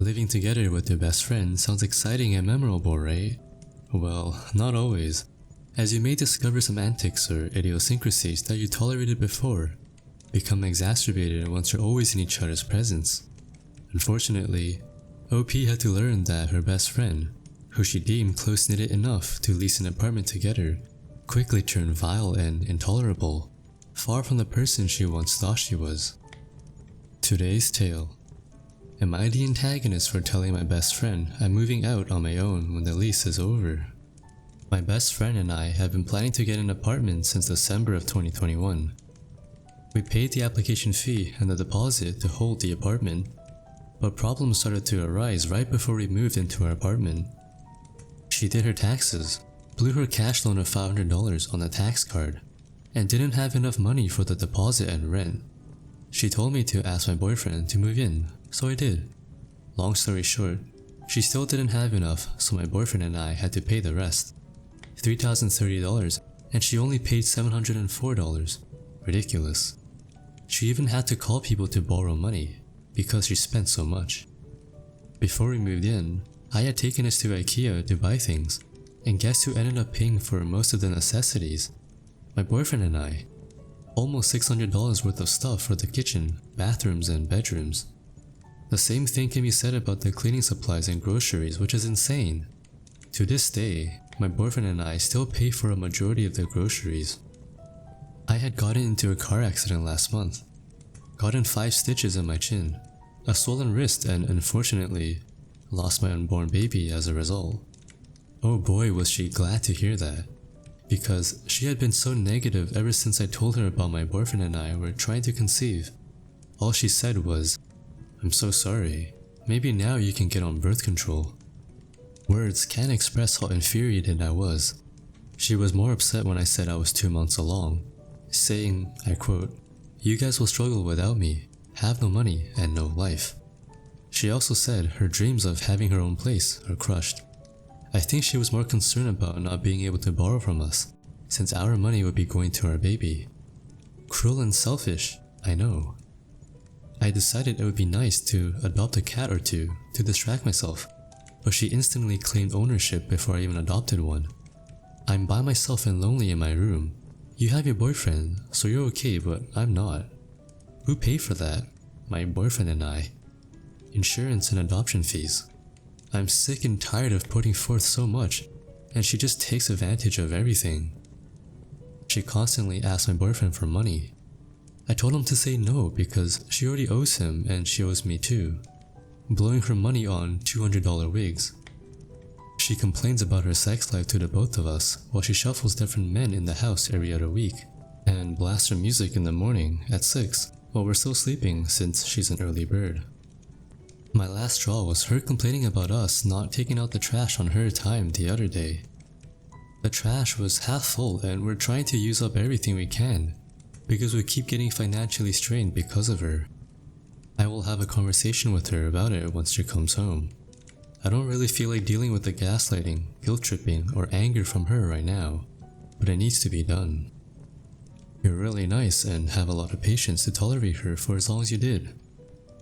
Living together with your best friend sounds exciting and memorable, right? Well, not always, as you may discover some antics or idiosyncrasies that you tolerated before become exacerbated once you're always in each other's presence. Unfortunately, OP had to learn that her best friend, who she deemed close-knitted enough to lease an apartment together, quickly turned vile and intolerable, far from the person she once thought she was. Today's tale. Am I the antagonist for telling my best friend I'm moving out on my own when the lease is over? My best friend and I have been planning to get an apartment since December of 2021. We paid the application fee and the deposit to hold the apartment, but problems started to arise right before we moved into our apartment. She did her taxes, blew her cash loan of $500 on a tax card, and didn't have enough money for the deposit and rent. She told me to ask my boyfriend to move in, so I did. Long story short, she still didn't have enough, so my boyfriend and I had to pay the rest. $3,030, and she only paid $704. Ridiculous. She even had to call people to borrow money, because she spent so much. Before we moved in, I had taken us to IKEA to buy things, and guess who ended up paying for most of the necessities? My boyfriend and I. Almost $600 worth of stuff for the kitchen, bathrooms, and bedrooms. The same thing can be said about the cleaning supplies and groceries, which is insane. To this day, my boyfriend and I still pay for a majority of the groceries. I had gotten into a car accident last month, gotten 5 stitches in my chin, a swollen wrist, and unfortunately, lost my unborn baby as a result. Oh boy, was she glad to hear that, because she had been so negative ever since I told her about my boyfriend and I were trying to conceive. All she said was, "I'm so sorry, maybe now you can get on birth control." Words can't express how infuriated I was. She was more upset when I said I was 2 months along, saying, I quote, "You guys will struggle without me, have no money and no life." She also said her dreams of having her own place are crushed. I think she was more concerned about not being able to borrow from us, since our money would be going to our baby. Cruel and selfish, I know. I decided it would be nice to adopt a cat or two to distract myself, but she instantly claimed ownership before I even adopted one. I'm by myself and lonely in my room. You have your boyfriend, so you're okay, but I'm not. Who paid for that? My boyfriend and I. Insurance and adoption fees. I'm sick and tired of putting forth so much, and she just takes advantage of everything. She constantly asks my boyfriend for money. I told him to say no because she already owes him and she owes me too, blowing her money on $200 wigs. She complains about her sex life to the both of us while she shuffles different men in the house every other week, and blasts her music in the morning at 6 while we're still sleeping since she's an early bird. My last straw was her complaining about us not taking out the trash on her time the other day. The trash was half full and we're trying to use up everything we can, because we keep getting financially strained because of her. I will have a conversation with her about it once she comes home. I don't really feel like dealing with the gaslighting, guilt tripping, or anger from her right now, but it needs to be done. You're really nice and have a lot of patience to tolerate her for as long as you did.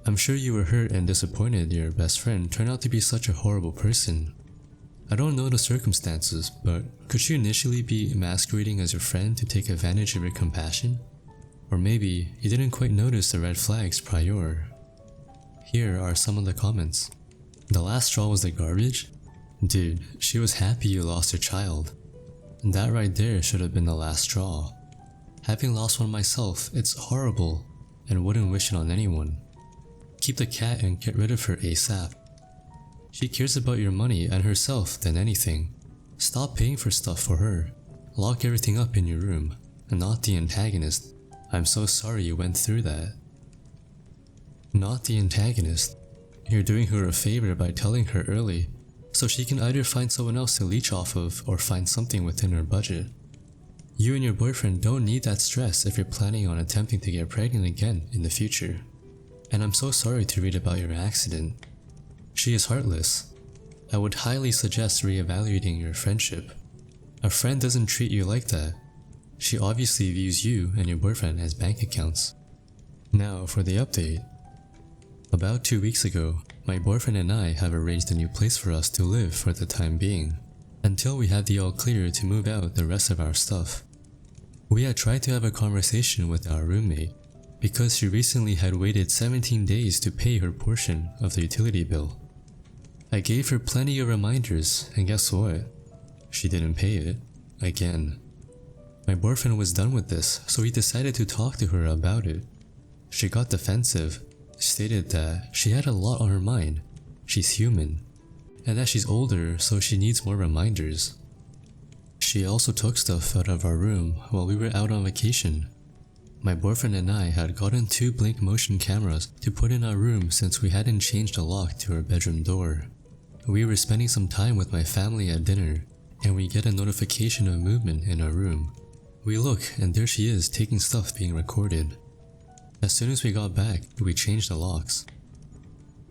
I'm sure you were hurt and disappointed your best friend turned out to be such a horrible person. I don't know the circumstances, but could she initially be masquerading as your friend to take advantage of your compassion? Or maybe you didn't quite notice the red flags prior. Here are some of the comments. The last straw was the garbage? Dude, she was happy you lost your child. That right there should have been the last straw. Having lost one myself, it's horrible and wouldn't wish it on anyone. Keep the cat and get rid of her ASAP. She cares about your money and herself than anything. Stop paying for stuff for her. Lock everything up in your room, and not the antagonist. I'm so sorry you went through that. Not the antagonist. You're doing her a favor by telling her early, so she can either find someone else to leech off of or find something within her budget. You and your boyfriend don't need that stress if you're planning on attempting to get pregnant again in the future. And I'm so sorry to read about your accident. She is heartless. I would highly suggest reevaluating your friendship. A friend doesn't treat you like that. She obviously views you and your boyfriend as bank accounts. Now for the update. About 2 weeks ago, My boyfriend and I have arranged a new place for us to live for the time being, until we have the all clear to move out the rest of our stuff. We had tried to have a conversation with our roommate because she recently had waited 17 days to pay her portion of the utility bill. I gave her plenty of reminders, and guess what? She didn't pay it. Again. My boyfriend was done with this, so he decided to talk to her about it. She got defensive, stated that she had a lot on her mind, she's human, and that she's older so she needs more reminders. She also took stuff out of our room while we were out on vacation. My boyfriend and I had gotten 2 blink motion cameras to put in our room since we hadn't changed the lock to our bedroom door. We were spending some time with my family at dinner, and we get a notification of movement in our room. We look, and there she is taking stuff being recorded. As soon as we got back, we changed the locks.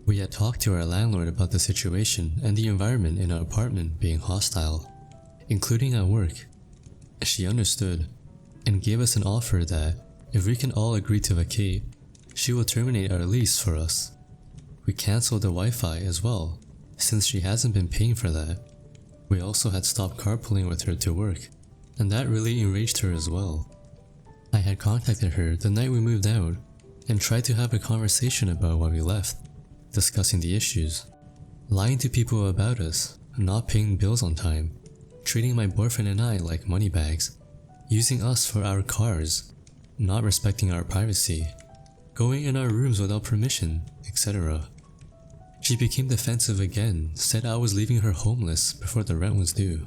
We had talked to our landlord about the situation and the environment in our apartment being hostile, including at work. She understood, and gave us an offer that, if we can all agree to vacate, she will terminate our lease for us. We cancelled the Wi-Fi as well, since she hasn't been paying for that. We also had stopped carpooling with her to work, and that really enraged her as well. I had contacted her the night we moved out, and tried to have a conversation about why we left, discussing the issues, lying to people about us, not paying bills on time, treating my boyfriend and I like moneybags, using us for our cars, not respecting our privacy, going in our rooms without permission, etc. She became defensive again, said I was leaving her homeless before the rent was due.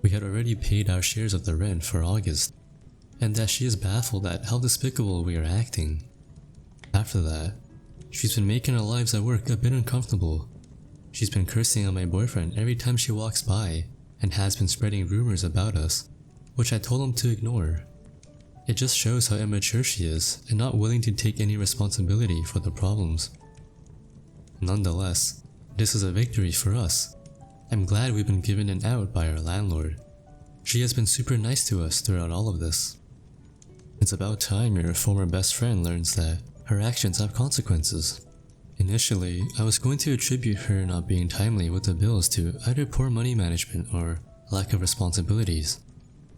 We had already paid our shares of the rent for August, and that she is baffled at how despicable we are acting. After that, she's been making our lives at work a bit uncomfortable. She's been cursing on my boyfriend every time she walks by, and has been spreading rumors about us, which I told him to ignore. It just shows how immature she is and not willing to take any responsibility for the problems. Nonetheless, this is a victory for us. I'm glad we've been given an out by our landlord. She has been super nice to us throughout all of this. It's about time your former best friend learns that her actions have consequences. Initially, I was going to attribute her not being timely with the bills to either poor money management or lack of responsibilities.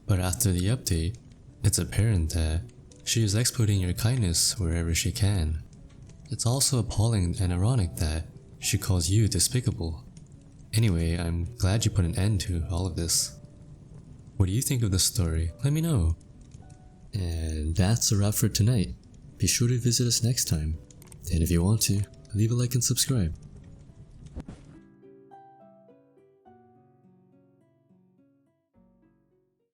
But after the update, it's apparent that she is exploiting your kindness wherever she can. It's also appalling and ironic that she calls you despicable. Anyway, I'm glad you put an end to all of this. What do you think of this story? Let me know. And that's a wrap for tonight. Be sure to visit us next time. And if you want to, leave a like and subscribe.